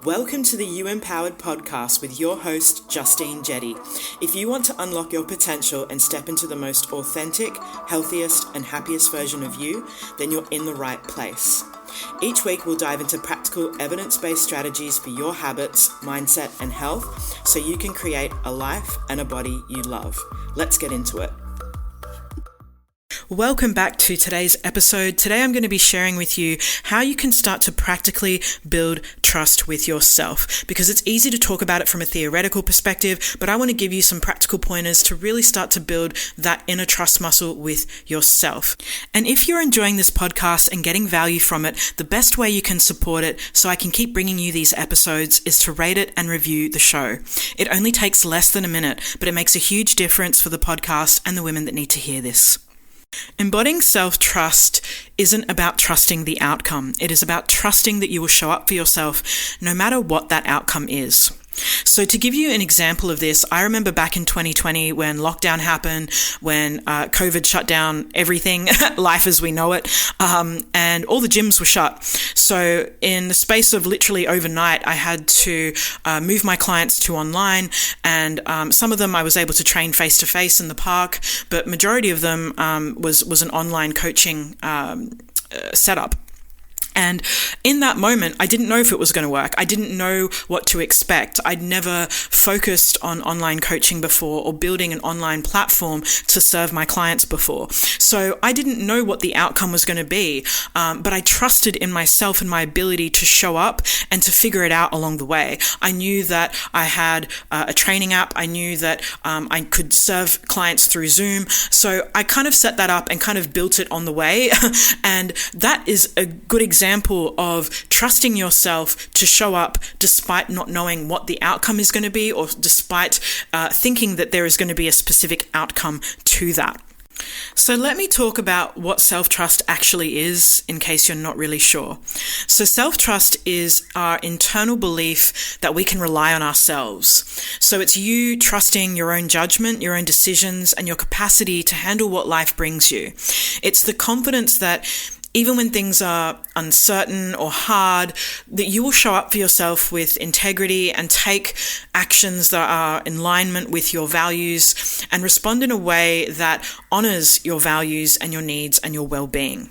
Welcome to the You Empowered podcast with your host, Justine Jetty. If you want to unlock your potential and step into the most authentic, healthiest, and happiest version of you, then you're in the right place. Each week, we'll dive into practical, evidence-based strategies for your habits, mindset, and health so you can create a life and a body you love. Let's get into it. Welcome back to today's episode. Today I'm going to be sharing with you how you can start to practically build trust with yourself, because it's easy to talk about it from a theoretical perspective, but I want to give you some practical pointers to really start to build that inner trust muscle with yourself. And if you're enjoying this podcast and getting value from it, the best way you can support it so I can keep bringing you these episodes is to rate it and review the show. It only takes less than a minute, but it makes a huge difference for the podcast and the women that need to hear this. Embodying self-trust isn't about trusting the outcome. It is about trusting that you will show up for yourself no matter what that outcome is. So to give you an example of this, I remember back in 2020 when lockdown happened, when COVID shut down everything, life as we know it, and all the gyms were shut. So in the space of literally overnight, I had to move my clients to online, and some of them I was able to train face-to-face in the park, but majority of them was an online coaching setup. And in that moment, I didn't know if it was going to work. I didn't know what to expect. I'd never focused on online coaching before or building an online platform to serve my clients before. So I didn't know what the outcome was going to be, but I trusted in myself and my ability to show up and to figure it out along the way. I knew that I had a training app. I knew that I could serve clients through Zoom. So I kind of set that up and kind of built it on the way. And that is a good example of trusting yourself to show up despite not knowing what the outcome is going to be, or despite thinking that there is going to be a specific outcome to that. So let me talk about what self-trust actually is, in case you're not really sure. So self-trust is our internal belief that we can rely on ourselves. So it's you trusting your own judgment, your own decisions, and your capacity to handle what life brings you. It's the confidence that even when things are uncertain or hard, that you will show up for yourself with integrity and take actions that are in alignment with your values and respond in a way that honors your values and your needs and your well-being.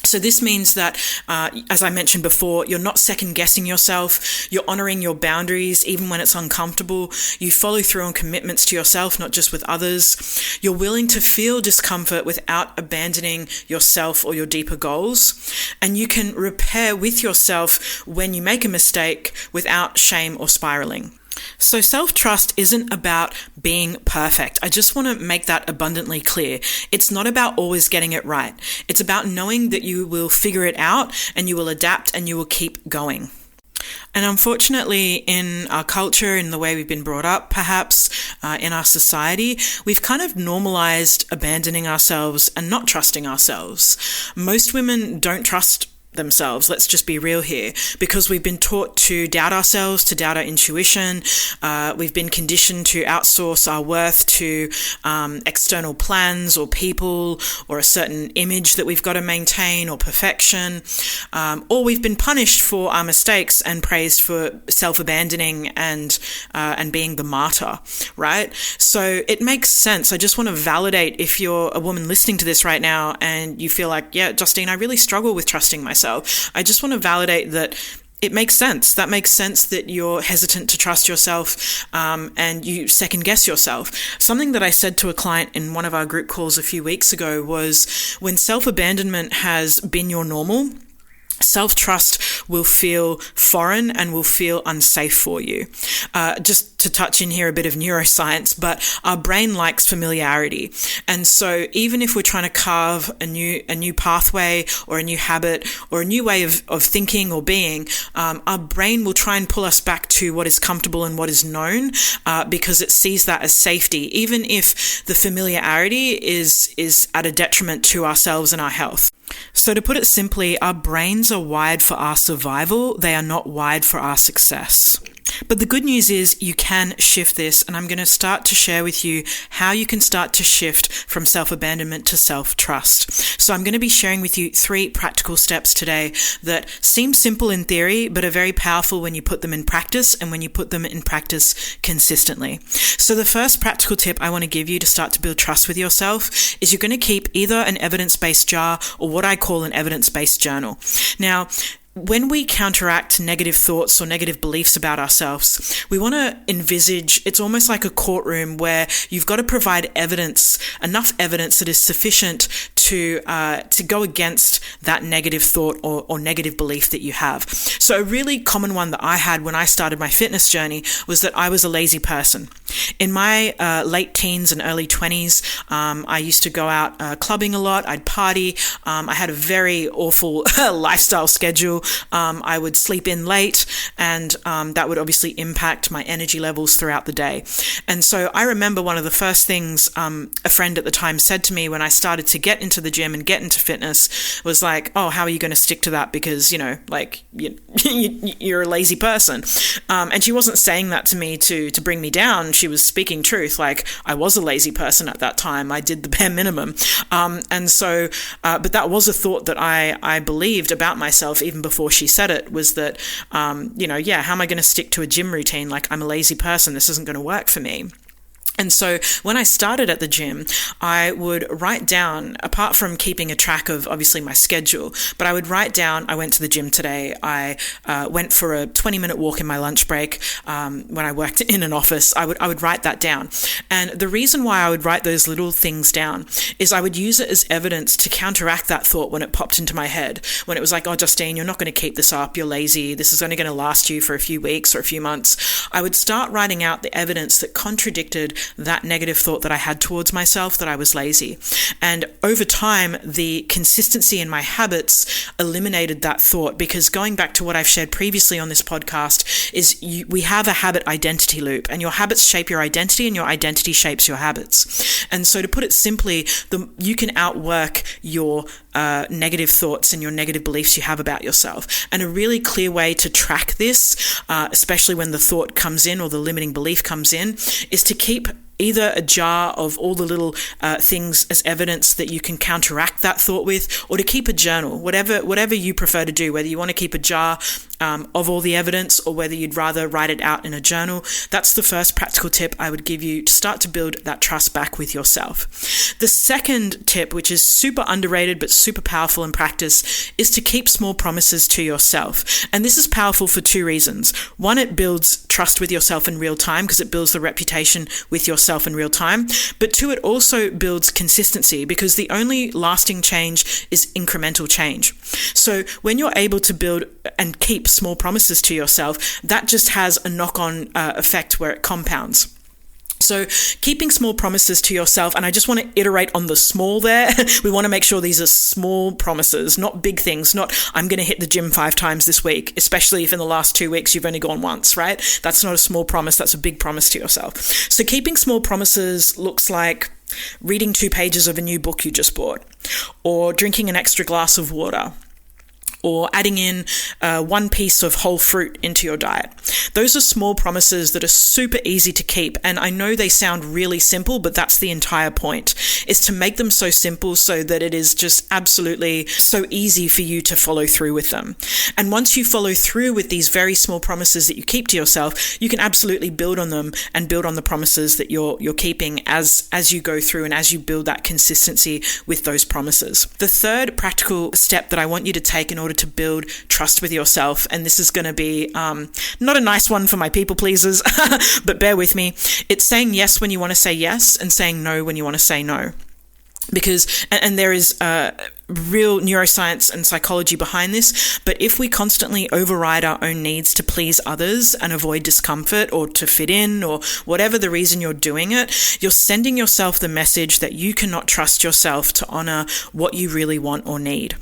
So this means that, as I mentioned before, you're not second guessing yourself. You're honoring your boundaries, even when it's uncomfortable. You follow through on commitments to yourself, not just with others. You're willing to feel discomfort without abandoning yourself or your deeper goals. And you can repair with yourself when you make a mistake without shame or spiraling. So self-trust isn't about being perfect. I just want to make that abundantly clear. It's not about always getting it right. It's about knowing that you will figure it out and you will adapt and you will keep going. And unfortunately, in our culture, in the way we've been brought up, perhaps in our society, we've kind of normalized abandoning ourselves and not trusting ourselves. Most women don't trust themselves. Let's just be real here, because we've been taught to doubt ourselves, to doubt our intuition. We've been conditioned to outsource our worth to external plans or people or a certain image that we've got to maintain or perfection. Or we've been punished for our mistakes and praised for self-abandoning and being the martyr, right? So it makes sense. I just want to validate, if you're a woman listening to this right now and you feel like, yeah, Justine, I really struggle with trusting myself. I just want to validate that it makes sense. That makes sense that you're hesitant to trust yourself and you second guess yourself. Something that I said to a client in one of our group calls a few weeks ago was, when self-abandonment has been your normal, self-trust will feel foreign and will feel unsafe for you. Just to touch in here a bit of neuroscience, but our brain likes familiarity. And so even if we're trying to carve a new pathway or a new habit or a new way of thinking or being, our brain will try and pull us back to what is comfortable and what is known, because it sees that as safety, even if the familiarity is at a detriment to ourselves and our health. So to put it simply, our brains are wired for our survival. They are not wired for our success. But the good news is you can shift this, and I'm going to start to share with you how you can start to shift from self-abandonment to self-trust. So I'm going to be sharing with you 3 practical steps today that seem simple in theory, but are very powerful when you put them in practice and when you put them in practice consistently. So the first practical tip I want to give you to start to build trust with yourself is you're going to keep either an evidence-based jar or what I call an evidence-based journal. Now, when we counteract negative thoughts or negative beliefs about ourselves, we want to envisage, it's almost like a courtroom where you've got to provide evidence, enough evidence that is sufficient to go against that negative thought or negative belief that you have. So a really common one that I had when I started my fitness journey was that I was a lazy person. In my late teens and early 20s, I used to go out clubbing a lot. I'd party. I had a very awful lifestyle schedule. I would sleep in late, and that would obviously impact my energy levels throughout the day. And so I remember one of the first things a friend at the time said to me when I started to get into the gym and get into fitness was like, "Oh, how are you going to stick to that? Because, you're a lazy person." And she wasn't saying that to me to bring me down. She was speaking truth. Like, I was a lazy person at that time. I did the bare minimum. But that was a thought that I believed about myself even before she said it, was that, how am I going to stick to a gym routine? Like, I'm a lazy person. This isn't going to work for me. And so when I started at the gym, I would write down, apart from keeping a track of obviously my schedule, but I would write down, I went to the gym today. I went for a 20-minute walk in my lunch break. When I worked in an office, I would write that down. And the reason why I would write those little things down is I would use it as evidence to counteract that thought when it popped into my head, when it was like, "Oh, Justine, you're not going to keep this up. You're lazy. This is only going to last you for a few weeks or a few months." I would start writing out the evidence that contradicted that negative thought that I had towards myself, that I was lazy. And over time, the consistency in my habits eliminated that thought, because going back to what I've shared previously on this podcast is we have a habit identity loop, and your habits shape your identity and your identity shapes your habits. And so to put it simply, you can outwork your negative thoughts and your negative beliefs you have about yourself. And a really clear way to track this, especially when the thought comes in or the limiting belief comes in, is to keep either a jar of all the little things as evidence that you can counteract that thought with, or to keep a journal, whatever you prefer to do, whether you want to keep a jar of all the evidence or whether you'd rather write it out in a journal. That's the first practical tip I would give you to start to build that trust back with yourself. The second tip, which is super underrated but super powerful in practice, is to keep small promises to yourself. And this is powerful for 2 reasons. One, it builds trust with yourself in real time because it builds the reputation with yourself in real time. But 2, it also builds consistency because the only lasting change is incremental change. So when you're able to build and keep small promises to yourself, that just has a knock-on effect where it compounds. So keeping small promises to yourself, and I just want to iterate on the small there. We want to make sure these are small promises, not big things, not I'm going to hit the gym 5 times this week, especially if in the last 2 weeks you've only gone once, right? That's not a small promise, that's a big promise to yourself. So keeping small promises looks like reading 2 pages of a new book you just bought, or drinking an extra glass of water, or adding in 1 piece of whole fruit into your diet. Those are small promises that are super easy to keep. And I know they sound really simple, but that's the entire point, is to make them so simple so that it is just absolutely so easy for you to follow through with them. And once you follow through with these very small promises that you keep to yourself, you can absolutely build on them and build on the promises that you're keeping as you go through and as you build that consistency with those promises. The third practical step that I want you to take in order to build trust with yourself, and this is going to be not a nice one for my people pleasers, but bear with me. It's saying yes when you want to say yes and saying no when you want to say no. Because, and there is real neuroscience and psychology behind this, but if we constantly override our own needs to please others and avoid discomfort or to fit in or whatever the reason you're doing it, you're sending yourself the message that you cannot trust yourself to honor what you really want or need.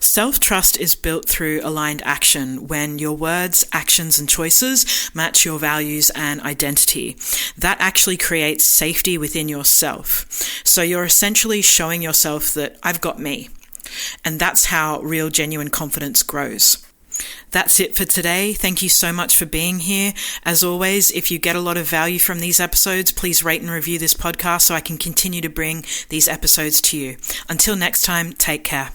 Self-trust is built through aligned action when your words, actions, and choices match your values and identity. That actually creates safety within yourself. So you're essentially showing yourself that I've got me. And that's how real, genuine confidence grows. That's it for today. Thank you so much for being here. As always, if you get a lot of value from these episodes, please rate and review this podcast so I can continue to bring these episodes to you. Until next time, take care.